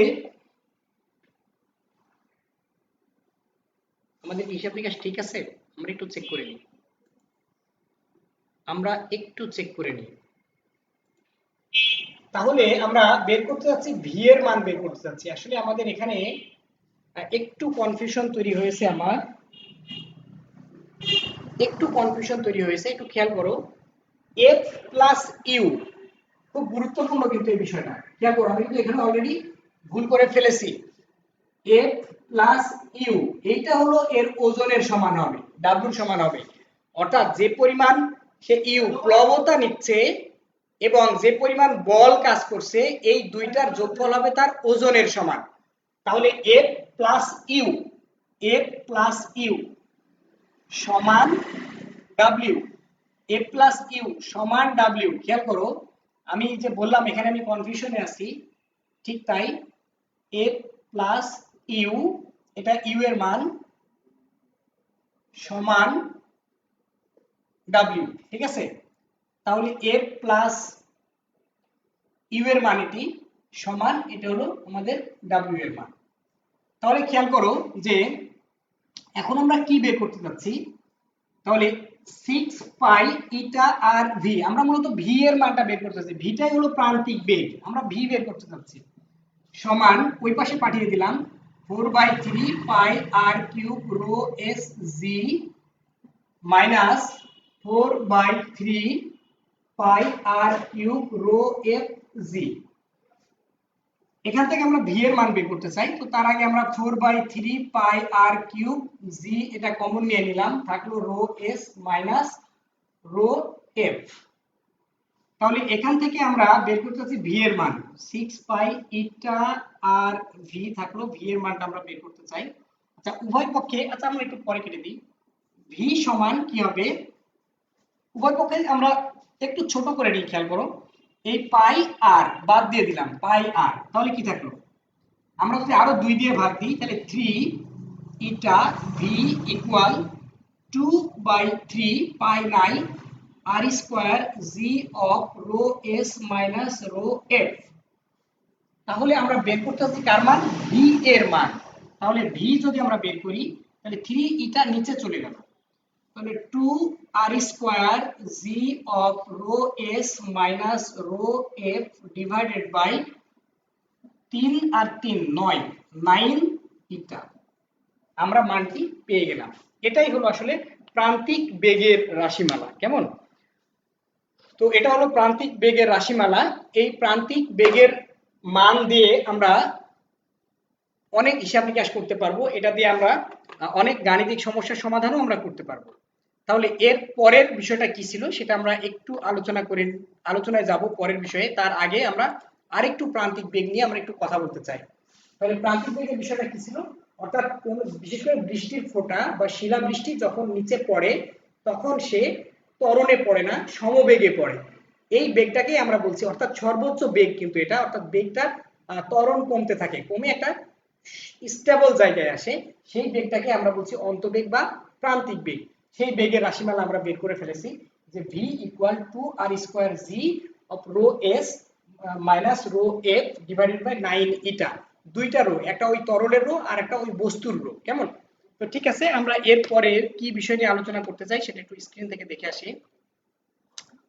আমাদের হিসাব নিকাশ ঠিক আছে? আমরা একটু চেক করে নিই, তাহলে আমরা বের করতে যাচ্ছি ভি এর মান বের করতে যাচ্ছি। আসলে আমাদের এখানে একটু কনফিউশন তৈরি হয়েছে, একটু খেয়াল করো। এফ প্লাস ইউ খুব গুরুত্বপূর্ণ কিন্তু এই বিষয়টা, খেয়াল করো, আমি কিন্তু এখানে অলরেডি ভুল করে ফেলেছি। এফ প্লাস ইউ এইটা হলো এর ওজনের সমান হবে, ডাব্লিউ সমান হবে, অর্থাৎ যে পরিমাণ সে ইউ প্লবতা নিচ্ছে এবং যে পরিমাণ বল কাজ করছে, এই দুইটার যোগফল হবে তার ওজনের সমান। তাহলে F plus U, F plus U সমান ডাব্লিউ, এফ প্লাস ইউ সমান ডাব্লিউ। খেয়াল করো, আমি যে বললাম এখানে আমি কনফিউশনে আছি, ঠিক তাই, এফ প্লাস ইউ, এটা ইউ এর মান সমান ডাব্লিউ, ঠিক আছে। তাহলে এফ প্লাস ইউ এর মান এটি সমান, এটা হলো আমাদের ডাব্লিউ এর মান। তাহলে খেয়াল করো যে এখন আমরা কি বের করতে যাচ্ছি, তাহলে 6 পাই ইটা আর ভি, আমরা মূলত ভি এর মানটা বের করতে যাচ্ছি, ভিটাই হলো প্রান্তিক বেগ, আমরা ভি বের করতে যাচ্ছি। সমান ওই পাশে পাঠিয়ে দিলাম 4/3 πr³ ρ s g minus 4/3 πr³ ρ f g। এখান থেকে আমরা ভি এর মান বের করতে চাই, তো তার আগে আমরা 4/3 πr³ g এটা কমন নিয়ে নিলাম, থাকলো rho S minus rho F. তাহলে এখান থেকে আমরা বের করতে চাচ্ছি ভি এর মান 6 ইটা আর ভি থাকলো, ভি এর মানটা আমরা বের করতে চাই। আচ্ছা উভয় পক্ষে, আচ্ছা আমরা একটু পরে কেটে দিই, ভি সমান কি হবে, উভয় পক্ষে আমরা একটু ছোট করে নিই, খেয়াল করো এই পাই আর বাদ দিয়ে দিলাম, পাই আর, তাহলে কি থাকলো, আমরা যদি আরো 2 দিয়ে ভাগ দিই তাহলে 3 eta V equal 2/3 π9 r square G of rho S minus rho F. তাহলে আমরা বের করতে হচ্ছে কার মান, ভি এর মান। তাহলে ভি যদি আমরা বের করি তাহলে 3 ইটা নিচে চলে গেল, তাহলে 2 r square G of rho S minus rho F divided by 3 আর 3 9, 9 ইটা। আমরা মানটি পেয়ে গেলাম। এটাই হলো আসলে প্রান্তিক বেগের রাশিমালা। কেমন? তো এটা হলো প্রান্তিক বেগের রাশিমালা। এই প্রান্তিক বেগের মান দিয়ে আমরা অনেক হিসাব নিকাশ করতে পারবো, এটা দিয়ে আমরা অনেক গাণিতিক সমস্যার সমাধানও আমরা করতে পারবো। তাহলে এর পরের বিষয়টা কি ছিল সেটা আমরা একটু আলোচনায় যাব পরের বিষয়ে। তার আগে আমরা আরেকটু প্রান্তিক বেগ নিয়ে আমরা একটু কথা বলতে চাই। তাহলে প্রান্তিক বেগের বিষয়টা কি ছিল, অর্থাৎ কোন বিশেষ করে বৃষ্টির ফোঁটা বা শিলাবৃষ্টি যখন নিচে পড়ে তখন সে ত্বরণে পড়ে না, সমবেগে পড়ে। এই বেগটাকে আমরা বলছি, অর্থাৎ সর্বোচ্চ বেগ কিন্তু এটা, অর্থাৎ বেগটা ত্বরণ কমতে থাকে, কমে একটা স্টেবল জায়গায় আসে, সেই বেগটাকে আমরা বলছি অন্তবেগ বা প্রান্তিক বেগ। সেই বেগের রাশিমালা আমরা বের করে ফেলেছি যে v equal to R square G of rho S minus rho F divided by 9 eta. দুইটা রো, একটা ওই তরলের রো আর একটা ওই বস্তুর রো। কেমন? তো ঠিক আছে, আমরা এর পরে কি বিষয় নিয়ে আলোচনা করতে চাই সেটা একটু স্ক্রিন থেকে দেখে আসি।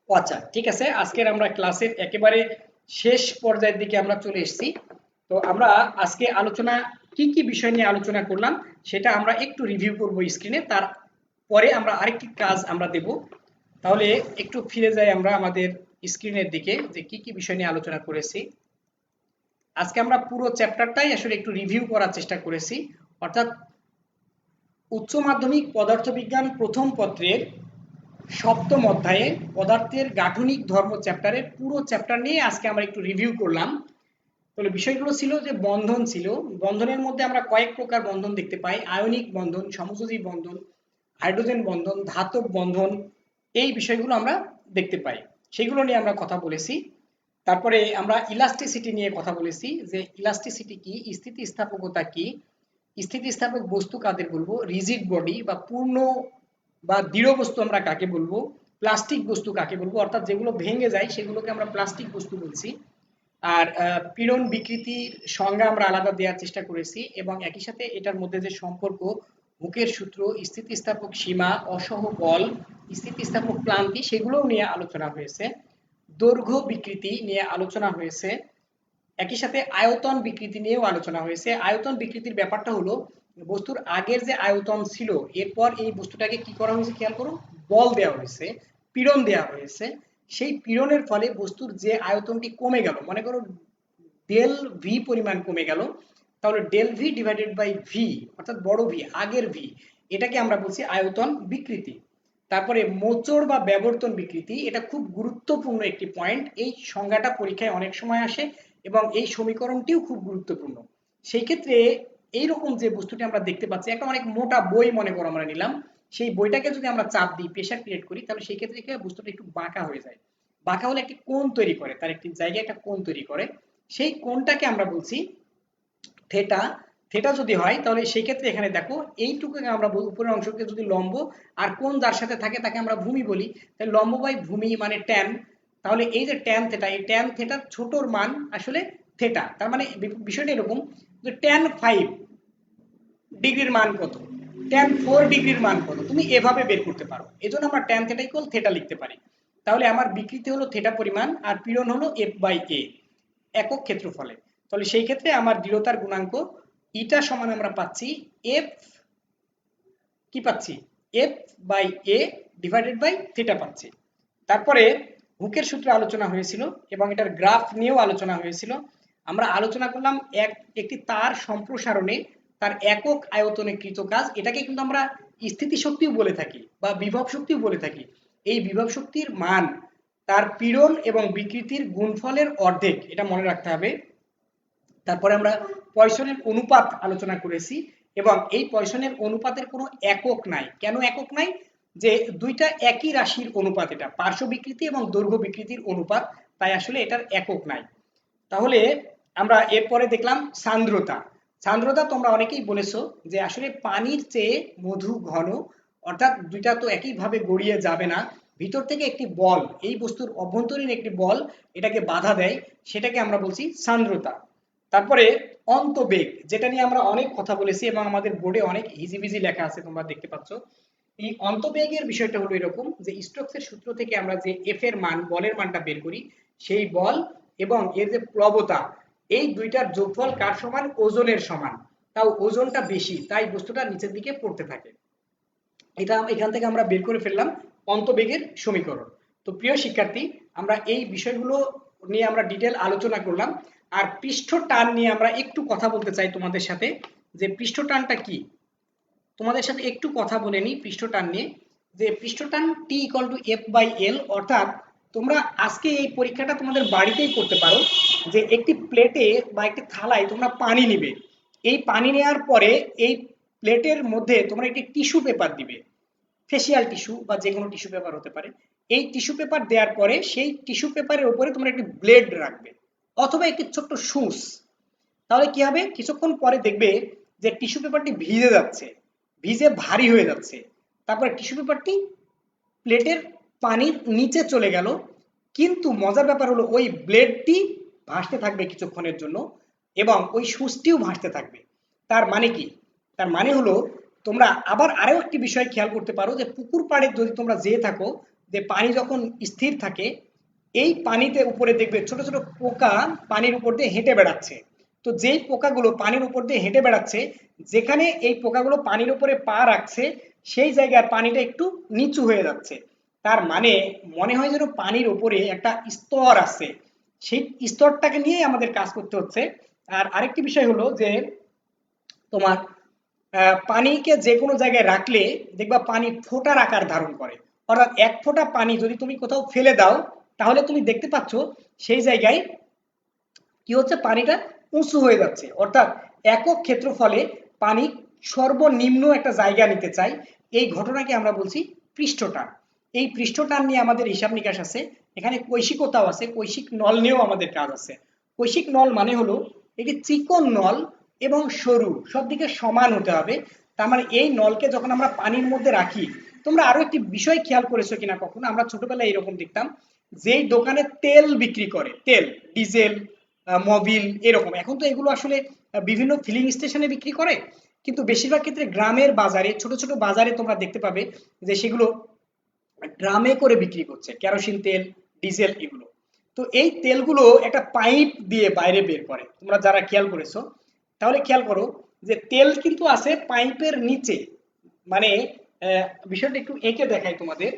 আচ্ছা ঠিক আছে, আজকের আমরা ক্লাসের একেবারে শেষ পর্যায়ের দিকে আমরা চলে এসেছি। তো আমরা আজকে আলোচনা কি কি বিষয় নিয়ে আলোচনা করলাম সেটা আমরা একটু রিভিউ করব স্ক্রিনে, তার পরে আমরা আরেকটি কাজ আমরা দেব। তাহলে একটু ফিরে যাই আমরা আমাদের স্ক্রিনের দিকে যে কি কি বিষয় নিয়ে আলোচনা করেছি। আজকে আমরা পুরো চ্যাপ্টারটাই আসলে একটু রিভিউ করার চেষ্টা করেছি, অর্থাৎ উচ্চ মাধ্যমিক পদার্থবিজ্ঞান প্রথম পত্রের সপ্তম অধ্যায়ে পদার্থের গাঠনিক ধর্ম চ্যাপ্টারের পুরো চ্যাপ্টার নিয়ে আজকে আমরা একটু রিভিউ করলাম। তাহলে বিষয়গুলো ছিল যে বন্ধন ছিল, বন্ধনের মধ্যে আমরা কয়েক প্রকার বন্ধন দেখতে পাই, আয়নিক বন্ধন, সমযোজী বন্ধন, হাইড্রোজেন বন্ধন, ধাতব বন্ধন, এই বিষয়গুলো আমরা দেখতে পাই, সেগুলো নিয়ে আমরা কথা বলেছি। তারপরে আমরা ইলাস্টিসিটি নিয়ে কথা বলেছি যে ইলাস্টিসিটি কি, স্থিতিস্থাপকতা কি, স্থিতিস্থাপক বস্তু কাদের বলবো, রিজিড বডি বা পূর্ণ বা দৃঢ় বস্তু আমরা কাকে বলবো, প্লাস্টিক বস্তু কাকে বলবো, অর্থাৎ যেগুলো ভেঙে যায় সেগুলোকে আমরা প্লাস্টিক বস্তু বলছি। আর পীড়ন বিকৃতির সংজ্ঞা আমরা আলাদা দেওয়ার চেষ্টা করেছি, এবং একই সাথে এটার মধ্যে যে সম্পর্ক, হুকের সূত্র, স্থিতিস্থাপক সীমা, অসহ বল, স্থিতিস্থাপক ক্লান্তি, সেগুলোও নিয়ে আলোচনা হয়েছে। দৈর্ঘ্য বিকৃতি নিয়ে আলোচনা হয়েছে, একই সাথে আয়তন বিকৃতি নিয়েও আলোচনা হয়েছে। আয়তন বিকৃতির ব্যাপারটা হলো বস্তুর আগের যে আয়তন ছিল এরপর এই বস্তুটাকে কি করা হয়েছে, খেয়াল করো, বল দেওয়া হয়েছে, পীড়ন দেওয়া হয়েছে, সেই পীড়নের ফলে বস্তুর যে আয়তনটি কমে গেল, মনে করো ডেল ভি পরিমাণ কমে গেল, তাহলে del V divided by V, অর্থাৎ বড় ভি, আগের ভি, এটাকে আমরা বলছি আয়তন বিকৃতি। তারপরে মোচড় বা ব্যবর্তন বিকৃতি, এটা খুব গুরুত্বপূর্ণ একটি পয়েন্ট, এই সংজ্ঞাটা পরীক্ষায় অনেক সময় আসে এবং এই সমীকরণটিও খুব গুরুত্বপূর্ণ। সেই ক্ষেত্রে এইরকম যে বস্তুটি আমরা দেখতে পাচ্ছি, একটা অনেক মোটা বই মনে করো আমরা নিলাম, সেই বইটাকে যদি আমরা চাপ দিই, প্রেশার ক্রিয়েট করি, তাহলে সেই ক্ষেত্রে কি হয়, বস্তুটা একটু বাঁকা হয়ে যায়। বাঁকা হলে একটি কোণ তৈরি করে, তার একটি জায়গায় একটা কোণ তৈরি করে, সেই কোণটাকে আমরা বলছি থেটা। থেটা যদি হয় তাহলে সেই ক্ষেত্রে এখানে দেখো এইটুকুকে আমরা উপরের অংশকে যদি লম্ব আর কোণ যার সাথে থাকে তাকে আমরা ভূমি বলি, তাহলে লম্ব বাই ভূমি মানে ট্যান। তাহলে এই যে ট্যান থেটা, এই ট্যান থেটার ছোটর মান আসলে থেটা। তার মানে বিষয়টা এরকম যে ট্যান 5 ডিগ্রির মান কত, ট্যান 4 ডিগ্রির মান কত, তুমি এভাবে বের করতে পারো। এজন্য আমরা ট্যান থেটা ইকুয়াল থেটা লিখতে পারি। তাহলে আমার বিকৃতি হলো থেটা পরিমাণ আর পীড়ন হলো এফ বাই এ একক ক্ষেত্রফলে। তাহলে সেই ক্ষেত্রে আমার দৃঢ়তার গুণাঙ্ক ইটা সমান আমরা পাচ্ছি এফ, কি পাচ্ছি, F by A divided by theta পাচ্ছি। তারপরে হুকের সূত্রে আলোচনা হয়েছিল এবং এটার গ্রাফ নিয়েও আলোচনা হয়েছিল। আমরা আলোচনা করলাম একটি তার সম্প্রসারণে তার একক আয়তনে কৃত কাজ, এটাকে কিন্তু আমরা স্থিতিশক্তিও বলে থাকি বা বিভব শক্তিও বলে থাকি। এই বিভব শক্তির মান তার পীড়ন এবং বিকৃতির গুণফলের অর্ধেক, এটা মনে রাখতে হবে। তারপরে আমরা পয়সনের অনুপাত আলোচনা করেছি এবং এই পয়সনের অনুপাতের কোনো একক নাই। কেন একক নাই? যে দুইটা একই রাশির অনুপাত, এটা পার্শ্ব বিকৃতি এবং দৈর্ঘ্য বিকৃতির অনুপাত, তাই আসলে এটার একক নাই। তাহলে আমরা এরপরে দেখলাম সান্দ্রতা। সান্দ্রতা তোমরা অনেকেই বলেছো যে আসলে পানির চেয়ে মধু ঘন, অর্থাৎ দুইটা তো একইভাবে গড়িয়ে যাবে না, ভিতর থেকে একটি বল, এই বস্তুর অভ্যন্তরীণ একটি বল এটাকে বাধা দেয়, সেটাকে আমরা বলছি সান্দ্রতা। তারপরে অন্তবেগ, যেটা নিয়ে আমরা অনেক কথা বলেছি এবং আমাদের বোর্ডে অনেক হিজিবিজি লেখা আছে, তোমরা দেখতে পাচ্ছ। এই অন্তবেগের বিষয়টা হলো এরকম যে স্টোকসের সূত্র থেকে আমরা যে এফ এর মান, বলের মানটা বের করি, সেই বল এবং এর যে প্লবতা, এই দুইটার যোগফল কার সমান? ওজনের সমান। তাও ওজনটা বেশি, তাই বস্তুটা নিচের দিকে পড়তে থাকে। এটা এখান থেকে আমরা বের করে ফেললাম অন্তবেগের সমীকরণ। তো প্রিয় শিক্ষার্থী, আমরা এই বিষয়গুলো নিয়ে আমরা ডিটেল আলোচনা করলাম। আর পৃষ্ঠ টান নিয়ে আমরা একটু কথা বলতে চাই তোমাদের সাথে, যে পৃষ্ঠ টানটা কি। তোমাদের সাথে একটু কথা বলে নিই পৃষ্ঠ টান নিয়ে, যে পৃষ্ঠ টান T equal to F by L. অর্থাৎ তোমরা আজকে এই পরীক্ষাটা তোমাদের বাড়িতেই করতে পারো, যে একটি প্লেটে বা একটি থালায় তোমরা পানি নিবে। এই পানি নেওয়ার পরে এই প্লেটের মধ্যে তোমরা একটি টিস্যু পেপার দিবে, ফেসিয়াল টিস্যু বা যে কোনো টিস্যু পেপার হতে পারে। এই টিস্যু পেপার দেওয়ার পরে সেই টিস্যু পেপারের উপরে তোমরা একটি ব্লেড রাখবে অথবা একটি ছোট্ট সুচ। তাহলে কি হবে? কিছুক্ষণ পরে দেখবে যে টিস্যু পেপারটি ভিজে যাচ্ছে, ভিজে ভারী হয়ে যাচ্ছে। তারপরে টিস্যু পেপারটি প্লেটের পানির নিচে চলে গেল, কিন্তু মজার ব্যাপার হলো ওই ব্লেডটি ভাসতে থাকবে কিছুক্ষণের জন্য এবং ওই সুচটিও ভাসতে থাকবে। তার মানে কি? তার মানে হলো তোমরা আবার আরো একটি বিষয় খেয়াল করতে পারো, যে পুকুর পাড়ে যদি তোমরা যেয়ে থাকো, যে পানি যখন স্থির থাকে, এই পানিতে উপরে দেখবে ছোট ছোট পোকা পানির উপর দিয়ে হেঁটে বেড়াচ্ছে। তো যেই পোকাগুলো পানির উপর দিয়ে হেঁটে বেড়াচ্ছে, যেখানে এই পোকাগুলো পানির উপরে পা রাখছে, সেই জায়গার পানিটা একটু নিচু হয়ে যাচ্ছে। তার মানে মনে হয় যেন পানির উপরে একটা স্তর আছে, সেই স্তরটাকে নিয়ে আমাদের কাজ করতে হচ্ছে। আর আরেকটি বিষয় হলো যে তোমার পানিকে যে কোনো জায়গায় রাখলে দেখবা পানি ফোঁটার আকার ধারণ করে। অর্থাৎ এক ফোঁটা পানি যদি তুমি কোথাও ফেলে দাও, তাহলে তুমি দেখতে পাচ্ছ সেই জায়গায় কি হচ্ছে, পানিটা উঁচু হয়ে যাচ্ছে। অর্থাৎ একক ক্ষেত্রফলে পানি সর্বনিম্ন একটা জায়গা নিতে চাই, এই ঘটনাকে আমরা বলছি পৃষ্ঠটান। এই পৃষ্ঠটান নিয়ে আমাদের হিসাব নিকাশ আছে, এখানে কৈশিকতাও আছে, কৈশিক নল নিয়েও আমাদের কাজ আছে। কৈশিক নল মানে হলো এটি চিকন নল এবং সরু, সব দিকে সমান হতে হবে। তার মানে এই নলকে যখন আমরা পানির মধ্যে রাখি, তোমরা আরো একটি বিষয় খেয়াল করেছো কিনা কখনো, আমরা ছোটবেলায় এরকম দেখতাম, যেই দোকানে তেল বিক্রি করে, তেল, ডিজেল, মোবিল, এরকম। এখন তো এগুলো আসলে বিভিন্ন ফিলিং স্টেশনে বিক্রি করে, কিন্তু বেশিরভাগ ক্ষেত্রে গ্রামের বাজারে, ছোট ছোট বাজারে তোমরা দেখতে পাবে যে সেগুলো ড্রামে করে বিক্রি করছে, কেরোসিন তেল, ডিজেল, এগুলো। তো এই তেলগুলো একটা পাইপ দিয়ে বাইরে বের করে, তোমরা যারা খেয়াল করেছো, তাহলে খেয়াল করো যে তেল কিন্তু আছে পাইপের নিচে। মানে বিষয়টা একটু এঁকে দেখাই তোমাদের,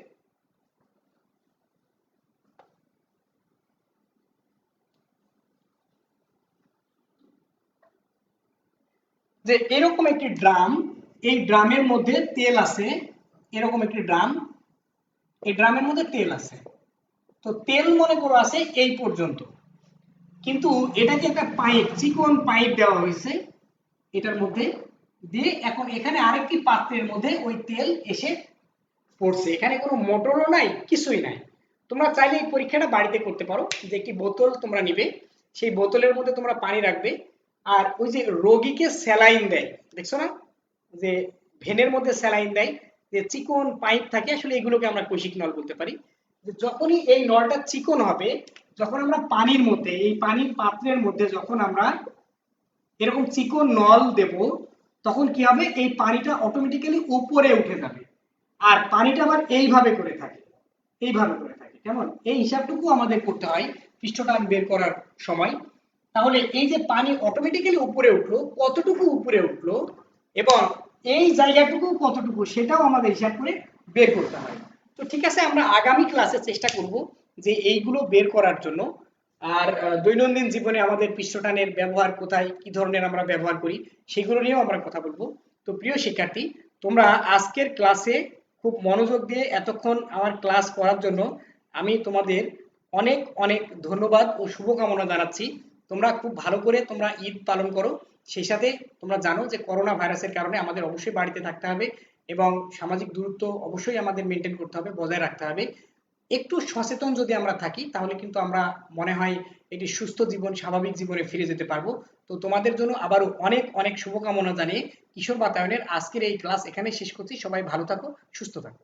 যে এরকম একটি ড্রাম, এই ড্রামের মধ্যে তেল আছে, এরকম একটি ড্রাম, এই ড্রামের মধ্যে তেল আছে। তো তেল মনে করো আছে এই পর্যন্ত, কিন্তু এটাকে একটা পাইপ, চিকন পাইপ দেওয়া হয়েছে এটার মধ্যে দিয়ে, এখন এখানে আরেকটি পাত্রের মধ্যে ওই তেল এসে পড়ছে। এখানে কোনো মোটরও নাই, কিছুই নাই। তোমরা চাইলে এই পরীক্ষাটা বাড়িতে করতে পারো, যে একটি বোতল তোমরা নিবে, সেই বোতলের মধ্যে তোমরা পানি রাখবে, আর ওই যে রোগীকে স্যালাইন দেয়, দেখছো না, যে ভেনের মধ্যে স্যালাইন দেয়, যে চিকন পাইপ থাকে, আসলে এগুলোকে আমরা কৈশিক নল বলতে পারি। যে যখনই এই নলটা চিকন হবে, যখন আমরা পানির মধ্যে, এই পানির পাত্রের মধ্যে যখন আমরা এরকম চিকন নল দেব, তখন কি হবে, এই পানিটা অটোমেটিক্যালি উপরে উঠে যাবে। আর পানিটা আবার এইভাবে করে থাকে, এইভাবে করে থাকে, কেমন, এই হিসাবটুকু আমাদের করতে হয় পৃষ্ঠটান বের করার সময়। তাহলে এই যে পানি অটোমেটিক্যালি উপরে উঠলো, কতটুকু উপরে উঠলো এবং এই জায়গাটুকু কতটুকু সেটাও আমাদের হিসাব করে বের করতে হয়। তো ঠিক আছে, আমরা আগামী ক্লাসে চেষ্টা করব যে এইগুলো বের করার জন্য। আর দৈনন্দিন জীবনে আমাদের পৃষ্ঠটানের ব্যবহার কোথায়, কি ধরনের আমরা ব্যবহার করি, সেগুলো নিয়েও আমরা কথা বলবো। তো প্রিয় শিক্ষার্থী, তোমরা আজকের ক্লাসে খুব মনোযোগ দিয়ে এতক্ষণ আমার ক্লাস করার জন্য আমি তোমাদের অনেক অনেক ধন্যবাদ ও শুভকামনা জানাচ্ছি। তোমরা খুব ভালো করে তোমরা ঈদ পালন করো। সেই সাথে তোমরা জানো যে করোনা ভাইরাসের কারণে আমাদের অবশ্যই বাড়িতে থাকতে হবে এবং সামাজিক দূরত্ব অবশ্যই আমাদের মেনটেন করতে হবে, বজায় রাখতে হবে। একটু সচেতন যদি আমরা থাকি তাহলে কিন্তু আমরা মনে হয় একটি সুস্থ জীবন, স্বাভাবিক জীবনে ফিরে যেতে পারবো। তো তোমাদের জন্য আবারও অনেক অনেক শুভকামনা জানিয়ে কিশোর বাতায়নের আজকের এই ক্লাস এখানে শেষ করছি। সবাই ভালো থাকো, সুস্থ থাকো।